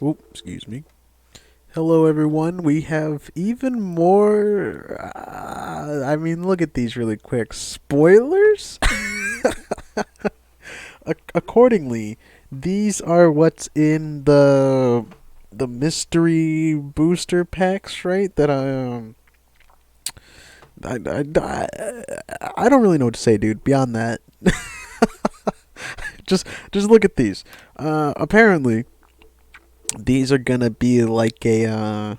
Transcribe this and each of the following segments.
Oh, excuse me. Hello, everyone. We have even more. Look at these really quick. Spoilers? Accordingly, these are what's in the mystery booster packs, right? I don't really know what to say, dude. Beyond that, just look at these. Apparently, these are gonna be like a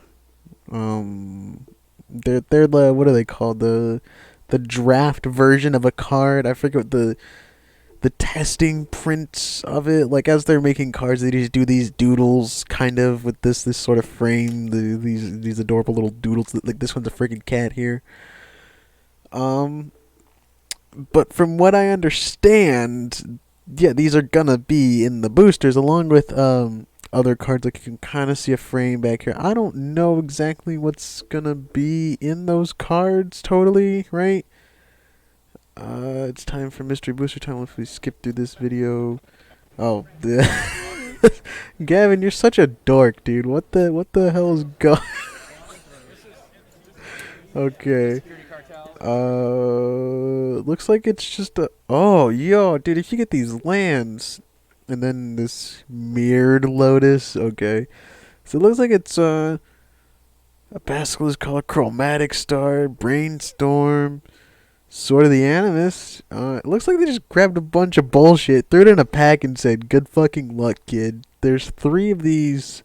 um they're the what are they called, the draft version of a card. I forget what the testing prints of it, like as they're making cards they just do these doodles kind of with this sort of frame, these adorable little doodles, like this one's a freaking cat here. um but from what I understand, yeah, these are gonna be in the boosters along with other cards. Like you can kind of see a frame back here. I don't know exactly what's gonna be in those cards totally, right? It's time for mystery booster time. If we skip through this video, oh, Gavin, you're such a dork, dude. What the hell is go? Okay. Looks like it's just a. Oh, yo, dude, if you get these lands, and then this mirrored lotus, okay. So it looks like it's a basilisk called chromatic star, brainstorm, sword of the animus. It looks like they just grabbed a bunch of bullshit, threw it in a pack, and said, "Good fucking luck, kid." There's three of these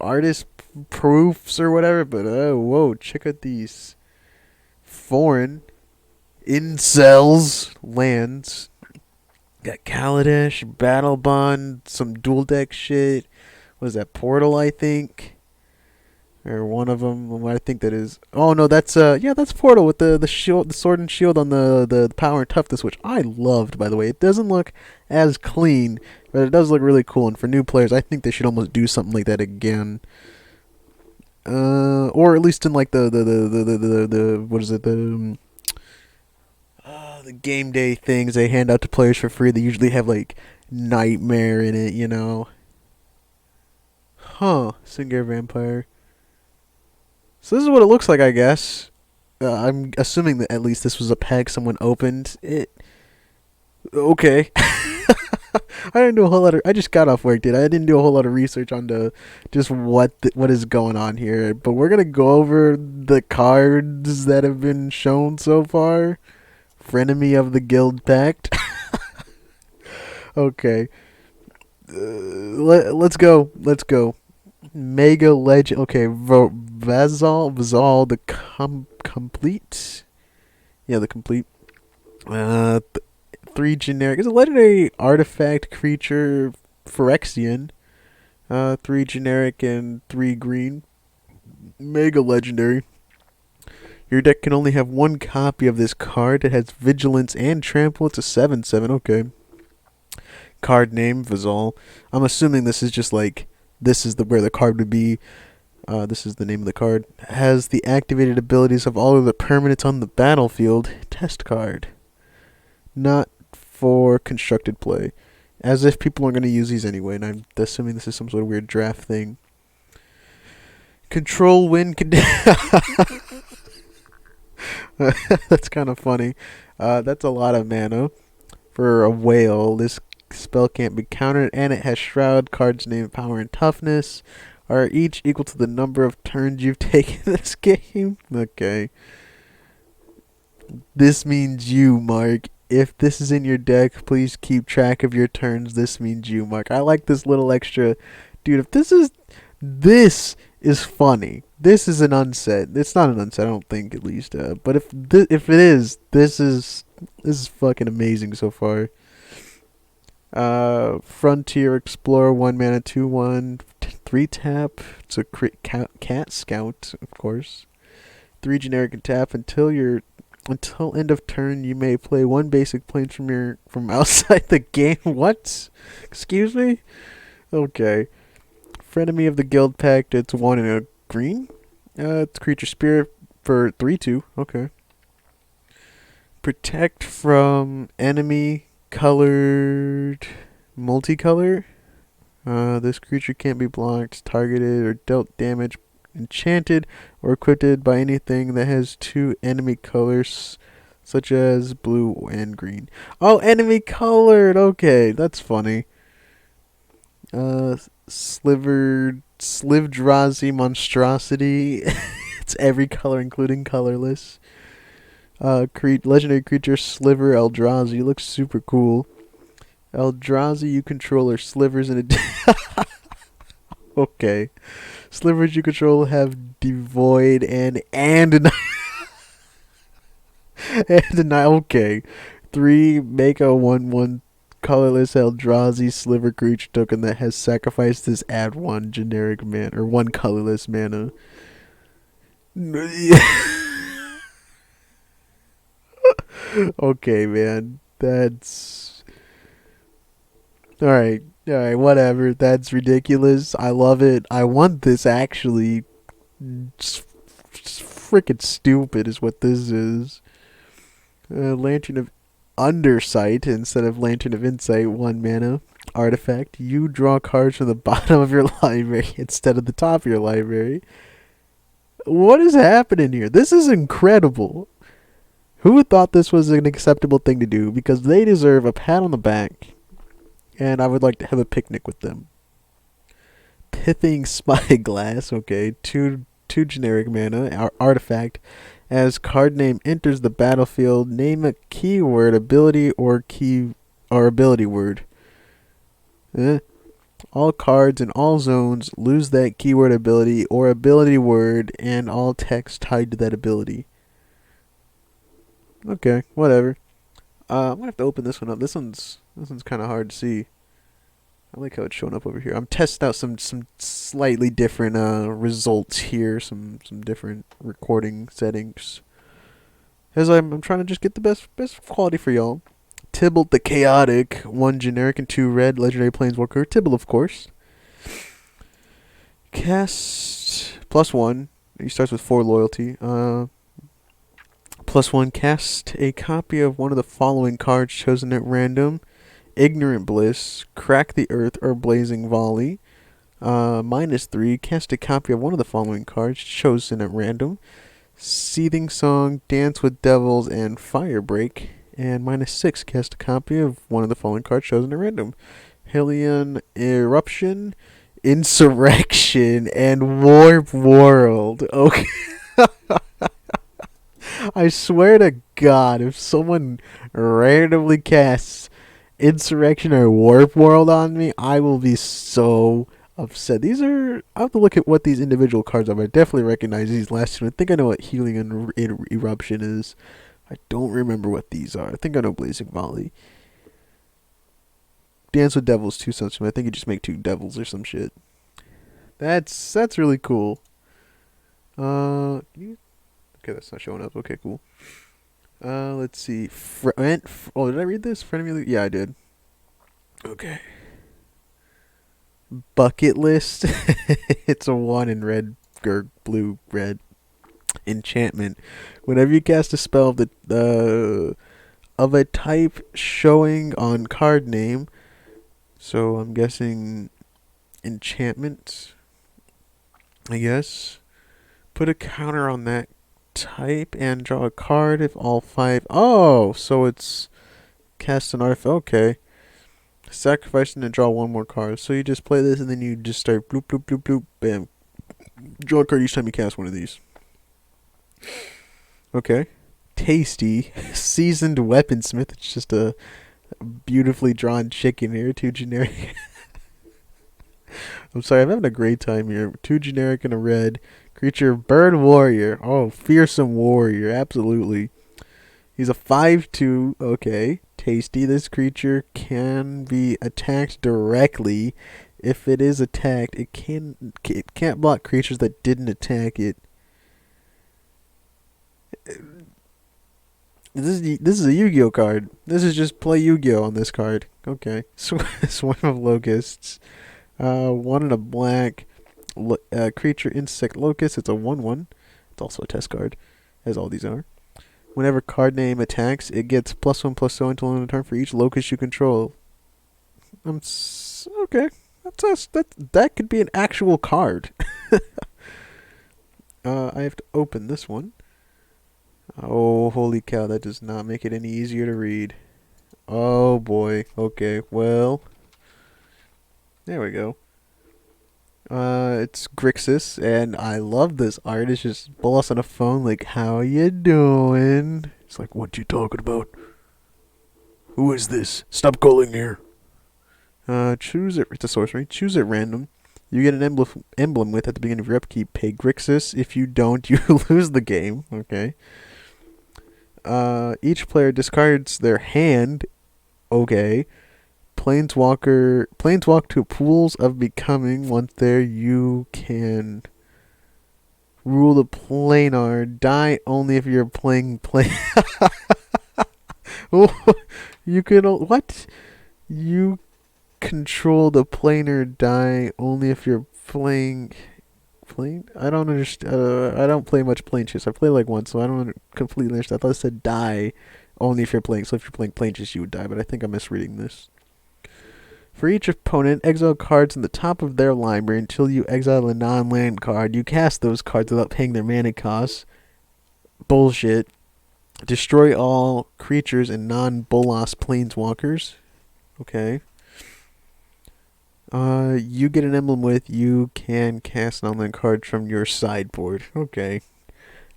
artist proofs or whatever, but whoa, check out these foreign incels lands. Got Kaladesh, Battle Bond, some dual deck shit. What is that, Portal, I think? Or one of them. What I think that is. Oh no, that's yeah, that's Portal with the shield, the sword and shield on the power and toughness, which I loved, by the way. It doesn't look as clean, but it does look really cool. And for new players, I think they should almost do something like that again. Or at least in like the what is it, the game day things they hand out to players for free. They usually have like Nightmare in it, you know. Huh, Singer Vampire. So this is what it looks like, I guess. I'm assuming that at least this was a pack someone opened. It okay. I didn't do a whole lot of. I just got off work, dude. I didn't do a whole lot of research on just what is going on here. But we're gonna go over the cards that have been shown so far. Frenemy of the Guild Pact. Okay, let's go. Let's go. Mega Legend. Okay, Vazal the complete. Yeah, the complete. Three generic. It's a legendary artifact creature, Phyrexian. Three generic and three green. Mega legendary. Your deck can only have one copy of this card. It has vigilance and trample. It's a 7/7. Okay. Card name Vazal. I'm assuming this is just like this is the where the card would be. This is the name of the card. Has the activated abilities of all of the permanents on the battlefield. Test card. Not for constructed play. As if people aren't going to use these anyway, and I'm assuming this is some sort of weird draft thing. Control win. That's kind of funny. That's a lot of mana for a whale. This spell can't be countered, and it has Shroud. Cards named Power and Toughness are each equal to the number of turns you've taken in this game. Okay. This means you, Mark. If this is in your deck, please keep track of your turns. This means you, Mark. I like this little extra. Dude, if this is funny. This is an unset. It's not an unset, I don't think, at least. But if it is, this is fucking amazing so far. Frontier Explorer, 1 mana, 2/1, 3 tap. It's a cat scout, of course. 3 generic and tap until end of turn. You may play one basic plane from outside the game. What? Excuse me. Okay. Frenemy of the Guild Pact. It's 1 and a green. It's creature spirit for 3/2. Okay. Protect from enemy colored multicolor. This creature can't be blocked, targeted, or dealt damage, enchanted, or equipped by anything that has two enemy colors, such as blue and green. Oh, enemy colored. Okay, that's funny. Slivdrazi monstrosity. It's every color, including colorless. Legendary creature Sliver Eldrazi looks super cool. Eldrazi, you control are slivers in a. Okay. Slivers you control have devoid and and okay. 3 make a 1/1 colorless Eldrazi sliver creature token that has sacrificed this add 1 generic mana or 1 colorless mana. Okay, man. That's alright. Alright, whatever. That's ridiculous. I love it. I want this actually. Just freaking stupid is what this is. Lantern of Undersight instead of Lantern of Insight, 1 mana. Artifact. You draw cards from the bottom of your library instead of the top of your library. What is happening here? This is incredible. Who thought this was an acceptable thing to do? Because they deserve a pat on the back. And I would like to have a picnic with them. Pithing Spyglass. Okay. Two generic mana. Artifact. As card name enters the battlefield, name a keyword, ability, or ability word. All cards in all zones lose that keyword, ability, or ability word, and all text tied to that ability. Okay, whatever. I'm gonna have to open this one up. This one's kind of hard to see. I like how it's showing up over here. I'm testing out some slightly different results here, some different recording settings. As I'm trying to just get the best quality for y'all. Tibble the Chaotic, 1 generic and 2 red, legendary planeswalker. Tibble, of course. Cast +1. He starts with 4 loyalty. +1, cast a copy of one of the following cards chosen at random. Ignorant Bliss, Crack the Earth, or Blazing Volley. -3, cast a copy of one of the following cards chosen at random. Seething Song, Dance with Devils, and Firebreak. And -6, cast a copy of one of the following cards chosen at random. Hellion Eruption, Insurrection, and Warp World. Okay. I swear to God, if someone randomly casts Insurrection or Warp World on me, I will be so upset. I have to look at what these individual cards are, but I definitely recognize these last two. I think I know what Helion Eruption is. I don't remember what these are. I think I know Blazing Volley. Dance with Devils, 2 cents. I think you just make 2 devils or some shit. That's really cool. Okay, that's not showing up. Okay, cool. Let's see. Oh, did I read this? Frenemy? Yeah, I did. Okay. Bucket List. It's a 1 in red, or blue, red. Enchantment. Whenever you cast a spell of a type showing on card name, so I'm guessing enchantment, I guess, put a counter on that type and draw a card if all 5. Oh, so it's cast an artifact. Okay. Sacrificing to draw 1 more card. So you just play this and then you just start bloop, bloop, bloop, bloop, bam. Draw a card each time you cast one of these. Okay. Tasty. Seasoned Weaponsmith. It's just a beautifully drawn chicken here. 2 generic. I'm sorry, I'm having a great time here. 2 generic and a red. Creature Bird Warrior. Oh, fearsome warrior. Absolutely. He's a 5/2. Okay. Tasty. This creature can be attacked directly. If it is attacked, it can't block creatures that didn't attack it. This is a Yu-Gi-Oh card. This is just play Yu-Gi-Oh on this card. Okay. Swarm of Locusts. 1 and a black. Creature Insect Locust. It's a 1/1. It's also a test card, as all these are. Whenever card name attacks, it gets +1/+0 until end of turn for each locust you control. Okay. That could be an actual card. I have to open this one. Oh, holy cow, that does not make it any easier to read. Oh boy. Okay, well, there we go. It's Grixis, and I love this art. It's just boss on a phone, like, how you doing? It's like, what you talking about? Who is this? Stop calling here. Choose it. It's a sorcery. Choose at random. You get an emblem with at the beginning of your upkeep. Pay Grixis. If you don't, you lose the game. Okay. Each player discards their hand. Okay. Planeswalk to pools of becoming. Once there, you can rule the planar. Die only if you're playing play. You can what? You control the planar. Die only if you're playing. Plane? I don't understand. I don't play much plane chess. I play like once, so I don't completely understand. I thought it said die only if you're playing. So if you're playing plane chess, you would die. But I think I'm misreading this. For each opponent, exile cards in the top of their library until you exile a non-land card. You cast those cards without paying their mana costs. Bullshit. Destroy all creatures and non-Bolas planeswalkers. Okay. You get an emblem with. You can cast non-land cards from your sideboard. Okay.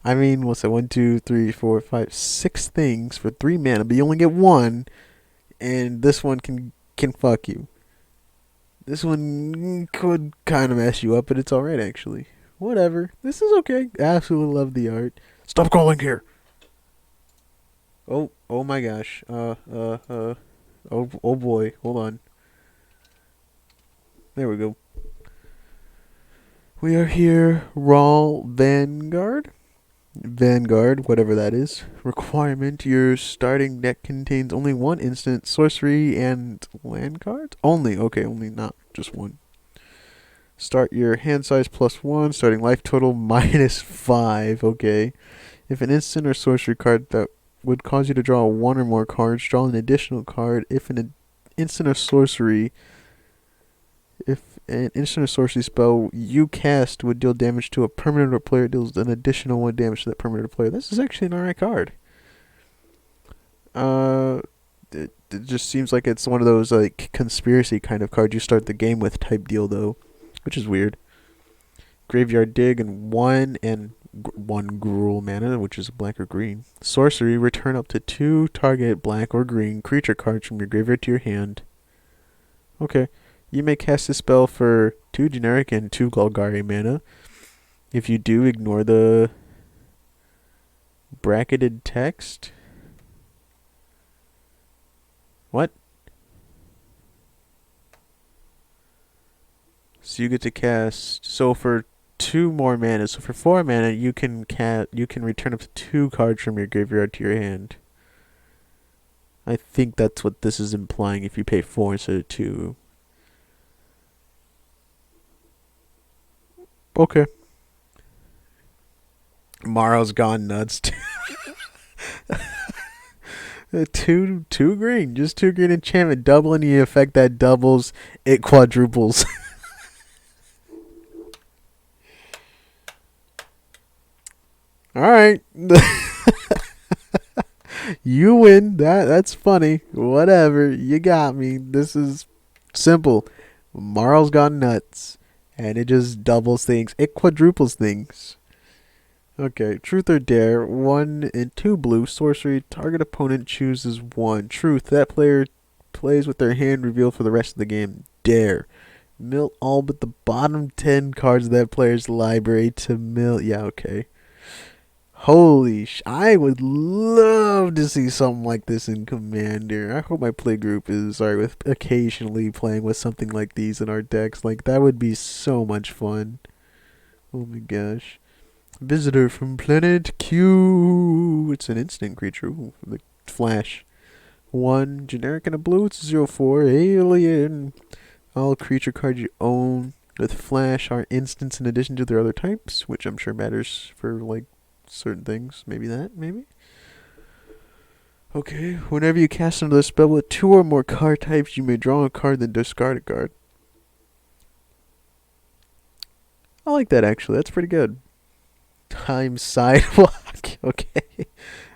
I mean, what's that? 1, 2, 3, 4, 5, 6 things for 3 mana, but you only get one, and this one can fuck you. This one could kind of mess you up, but it's alright, actually. Whatever. This is okay. Absolutely love the art. Stop calling here! Oh my gosh. Oh boy. Hold on. There we go. We are here. Raw Vanguard. Vanguard, whatever that is. Requirement: your starting deck contains only one instant, sorcery, and land cards? Only, okay, only, not just one. Start your hand size +1, starting life total -5, okay. If an instant or sorcery card that would cause you to draw one or more cards, draw an additional card. If an instant or sorcery spell you cast would deal damage to a permanent or player, deals an additional 1 damage to that permanent or player. This is actually an alright card. It just seems like it's one of those like conspiracy kind of cards you start the game with type deal though, which is weird. Graveyard Dig and one Gruul mana, which is black or green. Sorcery: return up to 2 target black or green creature cards from your graveyard to your hand. Okay. You may cast a spell for 2 generic and 2 Golgari mana. If you do, ignore the bracketed text. What? So you get to cast. So for 2 more mana, so for 4 mana, you can return up to 2 cards from your graveyard to your hand. I think that's what this is implying. If you pay 4 instead of 2. Okay. Morrow's gone nuts. Two green, just 2 green enchantment, double any effect that doubles, it quadruples. All right, you win. That's funny. Whatever, you got me. This is simple. Morrow's gone nuts. And it just doubles things. It quadruples things. Okay, Truth or Dare. 1 and 2 blue. Sorcery. Target opponent chooses 1. Truth. That player plays with their hand revealed for the rest of the game. Dare. Mill all but the bottom 10 cards of that player's library to mill. Yeah, okay. Holy I would love to see something like this in Commander. I hope my play group is alright with occasionally playing with something like these in our decks. Like, that would be so much fun. Oh my gosh. Visitor from Planet Q. It's an instant creature. Ooh, the flash. 1 generic and a blue. It's 0/4 alien. All creature cards you own with flash are instants in addition to their other types, which I'm sure matters for like certain things. Maybe that, maybe. Okay, whenever you cast another spell with 2 or more card types, you may draw a card then discard a card. I like that actually. That's pretty good. Time sidewalk. Okay.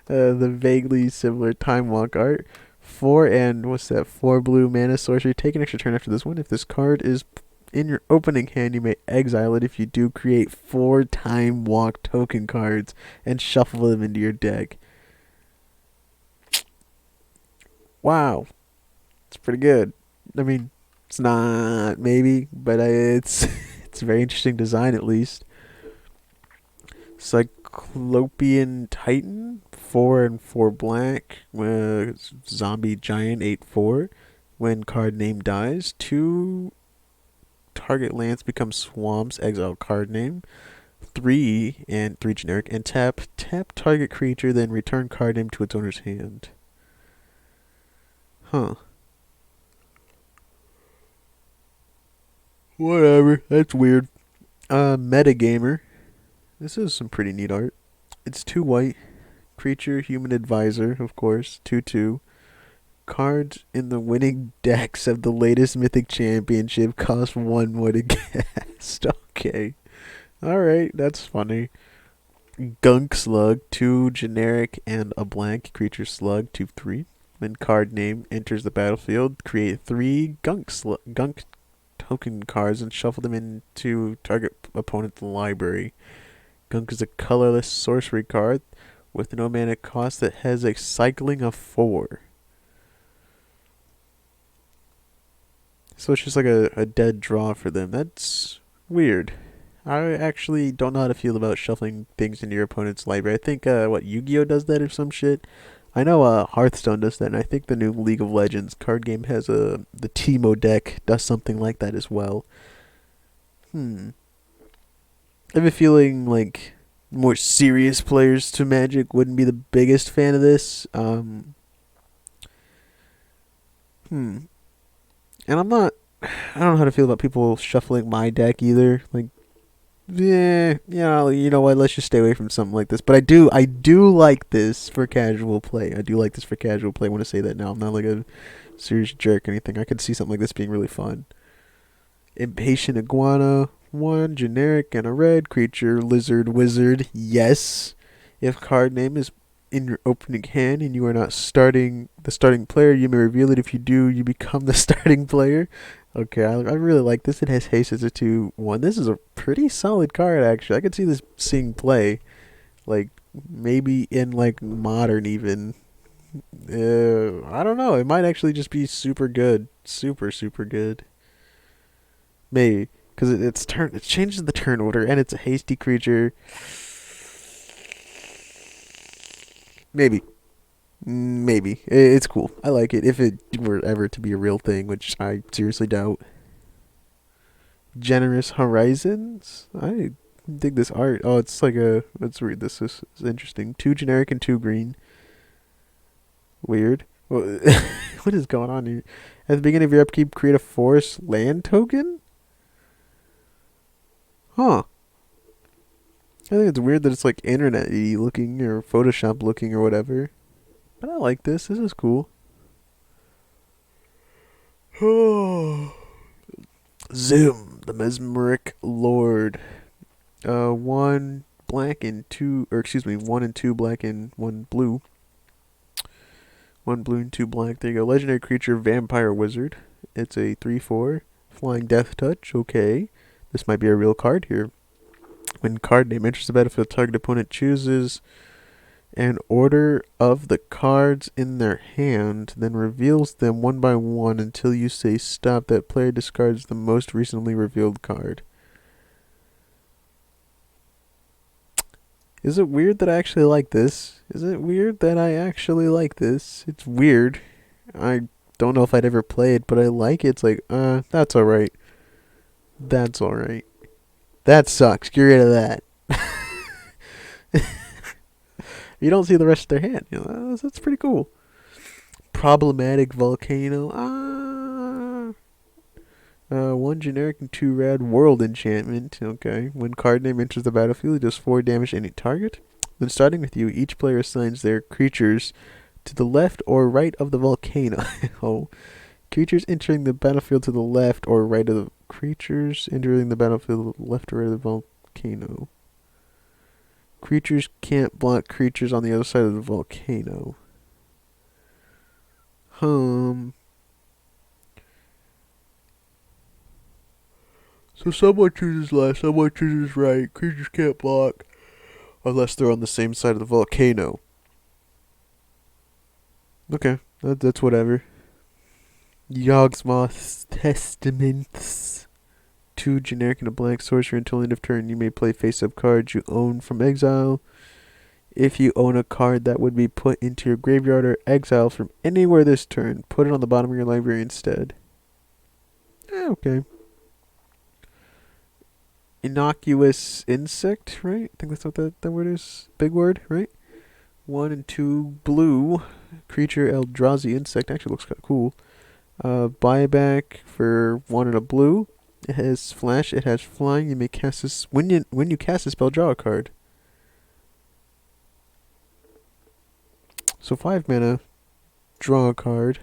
The vaguely similar time walk art. Four and what's that? Four blue mana sorcery. Take an extra turn after this one. If this card is in your opening hand, you may exile it. If you do, create four time walk token cards and shuffle them into your deck. Wow, it's pretty good. I mean, it's not maybe, but it's it's a very interesting design at least. Cyclopean Titan, 4 and 4 black, zombie giant 8/4. When card name dies, two target lands become swamps, exile card name. 3 generic, and tap target creature, then return card name to its owner's hand. Huh. Whatever. That's weird. Metagamer. This is some pretty neat art. It's 2 white. Creature, human advisor, of course. 2/2. Cards in the winning decks of the latest Mythic Championship cost 1 more to cast. Okay. Alright, that's funny. Gunk Slug, 2 generic and a blank. Creature slug, 2/3. When card name enters the battlefield, create 3 gunk token cards and shuffle them into target opponent's library. Gunk is a colorless sorcery card with no mana cost that has a cycling of 4. So it's just like a dead draw for them. That's weird. I actually don't know how to feel about shuffling things into your opponent's library. I think Yu-Gi-Oh does that or some shit. I know Hearthstone does that, and I think the new League of Legends card game has the Teemo deck does something like that as well. I have a feeling like more serious players to Magic wouldn't be the biggest fan of this. And I'm not. I don't know how to feel about people shuffling my deck either. Like, yeah, you know what? Let's just stay away from something like this. But I do like this for casual play. I do like this for casual play. I want to say that now. I'm not like a serious jerk or anything. I could see something like this being really fun. Impatient Iguana, 1 generic and a red creature, lizard wizard. Yes, if card name is in your opening hand and you are not the starting player, you may reveal it. If you do, you become the starting player. Okay, I really like this. It has haste as a 2/1. This is a pretty solid card, actually. I could see this seeing play, like maybe in like modern even. I don't know. It might actually just be super good, super good. Maybe because it changes the turn order and it's a hasty creature. Maybe it's cool. I like it if it were ever to be a real thing, which I seriously doubt. Generous Horizons. I dig this art. Oh, it's like a. Let's read this. This is interesting. 2 generic and 2 green. Weird. What is going on here? At the beginning of your upkeep, create a forest land token? Huh. I think it's weird that it's like internet-y looking or Photoshop looking or whatever. But I like this. This is cool. Zoom, the Mesmeric Lord. 1 black and 2, or excuse me, 1 and 2 black and 1 blue. 1 blue and 2 black. There you go. Legendary creature, Vampire Wizard. It's a 3/4. Flying Death Touch. Okay. This might be a real card here. When card name enters the battlefield, target opponent chooses an order of the cards in their hand, then reveals them one by one until you say stop. That player discards the most recently revealed card. Is it weird that I actually like this? Is it weird that I actually like this? It's weird. I don't know if I'd ever play it, but I like it. It's like, that's alright. That's alright. That sucks. Get rid of that. You don't see the rest of their hand. You know, that's pretty cool. Problematic Volcano. 1 generic and 2 red. World Enchantment. Okay. When card name enters the battlefield, it does 4 damage to any target. Then starting with you, each player assigns their creatures to the left or right of the volcano. Oh. Creatures entering the battlefield to the left or right of the Creatures entering the battlefield left or right of the volcano. Creatures can't block creatures on the other side of the volcano. So someone chooses left, someone chooses right. Creatures can't block unless they're on the same side of the volcano. Okay, that's whatever. Yawgmoth's Testaments. 2 generic and a blank sorcerer until end of turn. You may play face-up cards you own from exile. If you own a card that would be put into your graveyard or exile from anywhere this turn, put it on the bottom of your library instead. Okay. Innocuous insect, right? I think that's what that word is. Big word, right? 1 and 2 blue. Creature Eldrazi insect. Actually looks kind of cool. Buyback for 1 and a blue. It has flash. It has flying. You may cast this when you cast a spell. Draw a card. So 5 mana. Draw a card.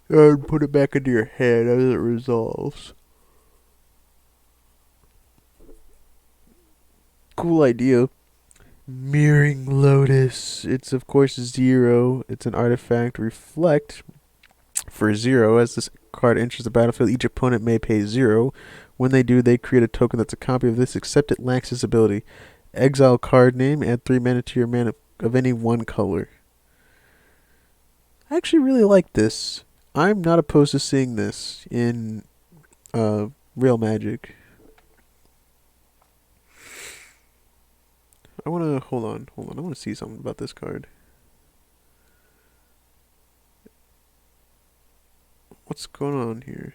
And put it back into your hand as it resolves. Cool idea. Mirroring Lotus. It's of course 0. It's an artifact. Reflect for 0. As this card enters the battlefield, each opponent may pay 0. When they do, they create a token that's a copy of this, except it lacks this ability. Exile card name. Add 3 mana to your mana of any one color. I actually really like this. I'm not opposed to seeing this in real Magic. I want to hold on. I want to see something about this card. What's going on here?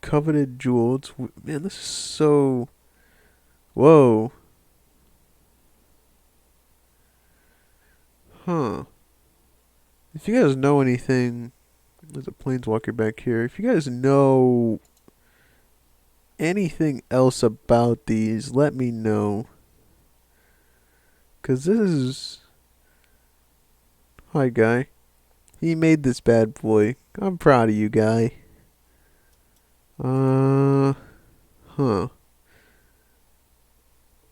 Coveted jewels. Man, this is so. Whoa. If you guys know anything, there's a planeswalker back here. If you guys know anything else about these, let me know. 'Cause this is... Hi, guy. He made this bad boy. I'm proud of you, guy.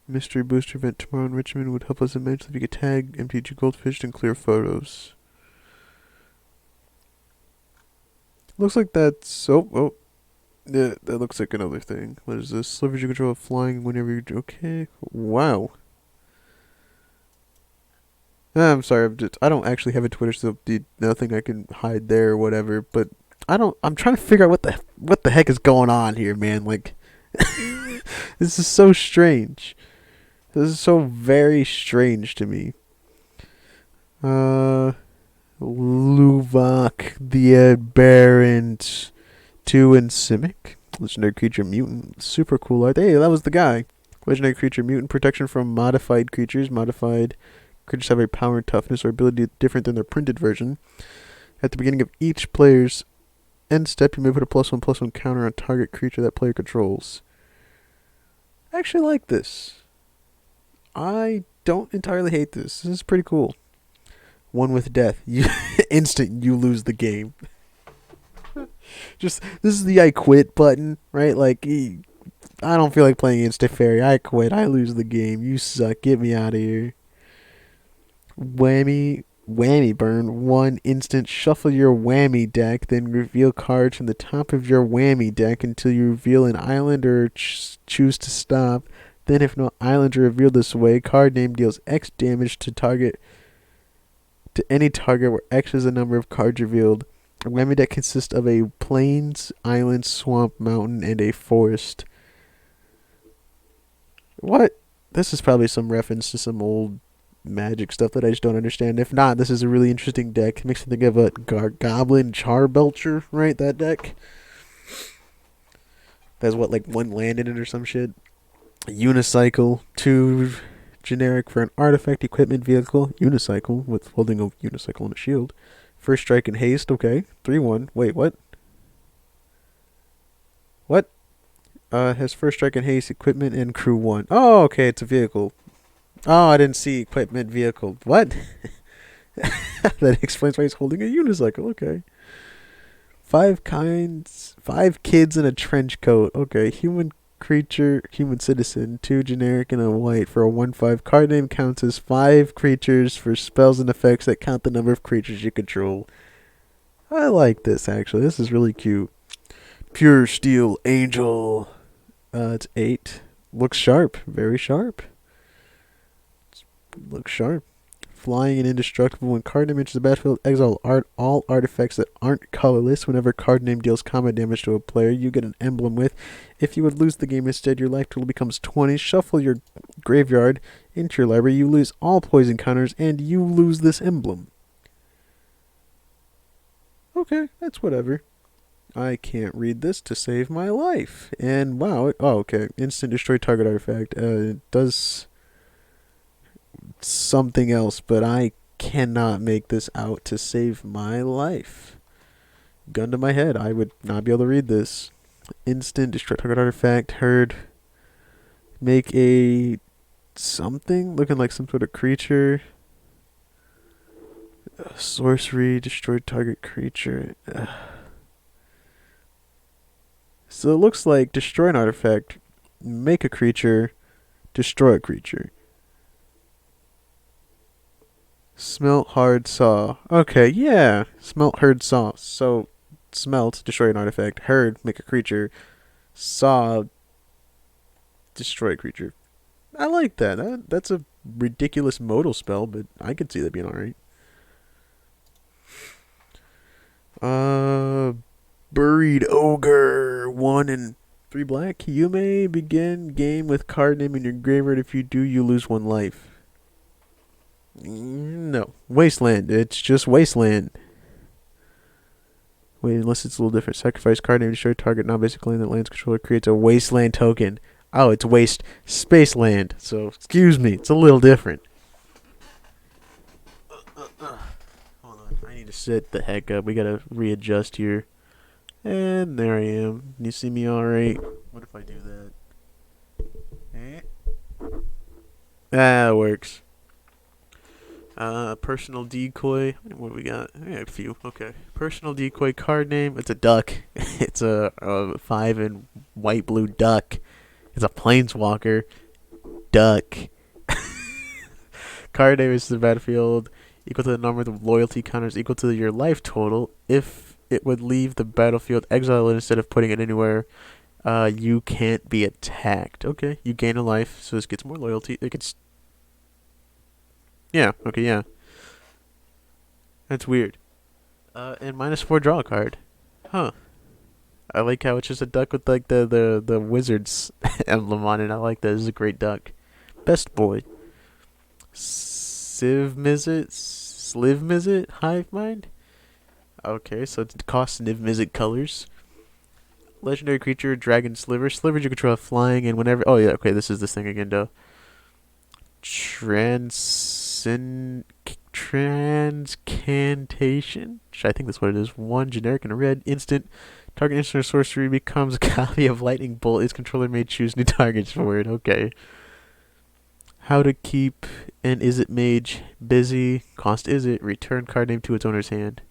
Mystery booster event tomorrow in Richmond would help us immensely if you could tag MTG Goldfish and clear photos. Looks like that's... Oh. Yeah, that looks like another thing. What is this? Leverage your control of flying whenever you... Okay. Wow. I'm sorry. I don't actually have a Twitter, so nothing I can hide there or whatever. But I'm trying to figure out what the heck is going on here, man. Like, this is so strange. This is so very strange to me. Luvok the Aberrant 2 and Simic. Legendary creature mutant. Super cool art. Hey, that was the guy. Legendary creature mutant. Protection from modified creatures. Modified creatures have a power, toughness, or ability different than their printed version. At the beginning of each player's end step, you may put a +1/+1 counter on target creature that player controls. I actually like this. I don't entirely hate this. This is pretty cool. 1 with death. You instant, you lose the game. Just, this is the I quit button, right? Like, I don't feel like playing Instant Fairy. I quit. I lose the game. You suck. Get me out of here. Whammy burn. 1 instant. Shuffle your whammy deck, then reveal cards from the top of your whammy deck until you reveal an island or choose to stop. Then, if no islands are revealed this way, card name deals X damage to any target where X is the number of cards revealed. A whammy deck consists of a plains, island, swamp, mountain, and a forest. What? This is probably some reference to some old Magic stuff that I just don't understand. If not, this is a really interesting deck. It makes me think of a Goblin Charbelcher, right? That deck. That's what, like 1 land in it or some shit. Unicycle. 2 generic for an artifact, equipment, vehicle. Unicycle with holding a unicycle and a shield. First strike and haste. Okay. 3/1. Wait, what? What? Has first strike and haste, equipment, and crew 1. Oh, okay. It's a vehicle. Oh, I didn't see equipment, vehicle. What? That explains why he's holding a unicycle. Okay. Five kinds, five kids in a trench coat. Okay, human creature, human citizen, two generic and a white for a 1/5. Card name counts as five creatures for spells and effects that count the number of creatures you control. I like this actually. This is really cute. Pure steel angel. It's 8. Looks sharp. Very sharp. Looks sharp. Flying and indestructible. When card name enters the battlefield, exile all artifacts that aren't colorless. Whenever card name deals combat damage to a player, you get an emblem with. If you would lose the game instead, your life total becomes 20. Shuffle your graveyard into your library. You lose all poison counters, and you lose this emblem. Okay, that's whatever. I can't read this to save my life. And wow, okay. Instant destroy target artifact. It does something else, but I cannot make this out to save my life. Gun to my head, I would not be able to read this. Instant destroy target artifact. Heard. Make a something looking like some sort of creature. Sorcery, destroy target creature. So it looks like destroy an artifact, make a creature, destroy a creature. Smelt, hard, saw. Okay, yeah. Smelt, hard, saw. So, smelt, destroy an artifact. Hard, make a creature. Saw, destroy a creature. I like that. That's a ridiculous modal spell, but I could see that being alright. Buried Ogre. 1 and 3 black. You may begin game with card name in your graveyard. If you do, you lose 1 life. No. Wasteland. It's just Wasteland. Wait, unless it's a little different. Sacrifice card name, destroy target non-basic land that land's controller creates a Wasteland token. Oh, it's Waste Space Land. So, excuse me. It's a little different. Hold on. I need to sit the heck up. We gotta readjust here. And there I am. You see me alright? What if I do that? That works. Personal decoy. What do we got? I got a few. Okay. Personal decoy card name. It's a duck. It's a 5 and white blue duck. It's a planeswalker. Duck. Card name is the battlefield equal to the number of loyalty counters equal to your life total. If it would leave the battlefield, exile it instead of putting it anywhere. You can't be attacked. Okay. You gain a life, so this gets more loyalty. It gets. Yeah, okay, yeah. That's weird. And -4 draw a card. Huh. I like how it's just a duck with like the wizard's emblem on it. I like that. This is a great duck. Best boy. Slivmizzet? Hive Mind? Okay, so it costs Nivmizzet colors. Legendary creature, Dragon Sliver. Slivers you control flying and whenever. Oh, yeah, okay, this is this thing again, though. Transcantation. I think that's what it is. 1 generic and a red. Instant. Target instant or sorcery becomes a copy of Lightning Bolt. Its controller may choose new targets for it. Okay. How to keep an Izzet Mage busy. Cost Izzet. Return card name to its owner's hand.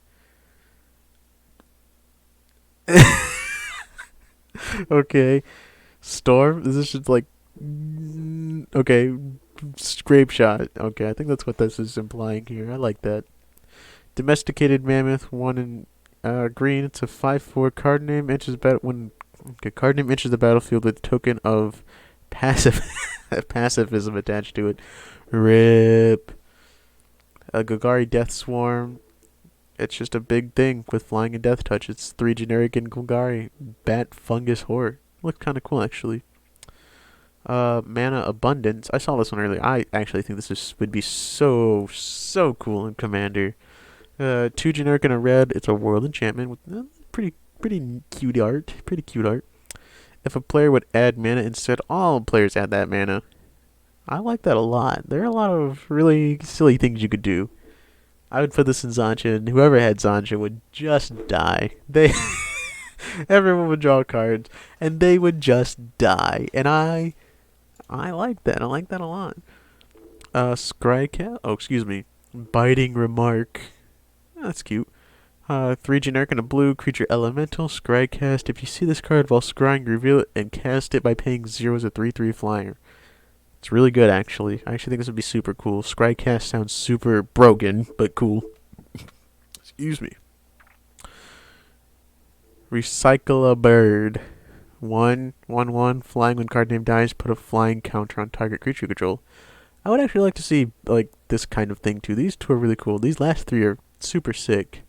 Okay. Storm. Is this just like. Okay. Scrape shot. Okay, I think that's what this is implying here. I like that. Domesticated mammoth. 1 in green. It's a 5/4 card name. Enters when card name enters the battlefield with a token of pacifism attached to it. Rip. A Golgari Death Swarm. It's just a big thing with flying and death touch. It's 3 generic and Golgari. Bat Fungus Horror. Looks kind of cool actually. Mana Abundance. I saw this one earlier. I actually think would be so cool in Commander. 2 generic and a red. It's a world enchantment with pretty cute art. Pretty cute art. If a player would add mana instead, all players add that mana. I like that a lot. There are a lot of really silly things you could do. I would put this in Zancha, and whoever had Zancha would just die. Everyone would draw cards, and they would just die. And I like that. I like that a lot. Scrycat. Oh, excuse me. Biting remark. That's cute. 3 generic and a blue creature elemental. Scry cast. If you see this card while scrying, reveal it and cast it by paying 0 as a 3/3 flyer. It's really good, actually. I actually think this would be super cool. Scry cast sounds super broken, but cool. Excuse me. Recycle a bird. 1/1/1. Flying when card name dies. Put a flying counter on target creature control. I would actually like to see like this kind of thing too. These two are really cool. These last 3 are super sick.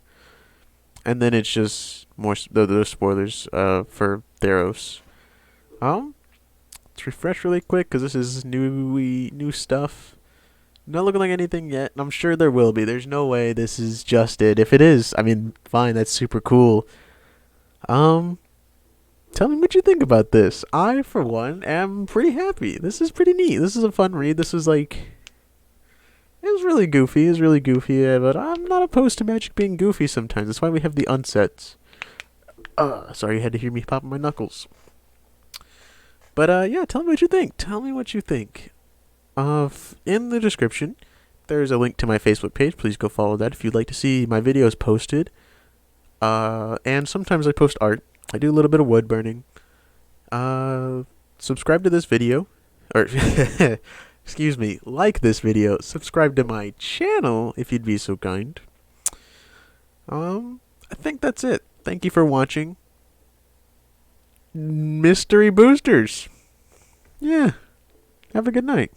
And then it's just more those spoilers for Theros. Let's refresh really quick because this is new stuff. Not looking like anything yet. I'm sure there will be. There's no way this is just it. If it is, I mean, fine. That's super cool. Tell me what you think about this. I, for one, am pretty happy. This is pretty neat. This is a fun read. This was like, it was really goofy. It was really goofy, yeah, but I'm not opposed to Magic being goofy sometimes. That's why we have the unsets. Sorry you had to hear me popping my knuckles. But yeah, tell me what you think. Tell me what you think. In the description, there's a link to my Facebook page. Please go follow that if you'd like to see my videos posted. And sometimes I post art. I do a little bit of wood burning. Subscribe to this video. Or, excuse me, like this video. Subscribe to my channel if you'd be so kind. I think that's it. Thank you for watching. Mystery Boosters. Yeah. Have a good night.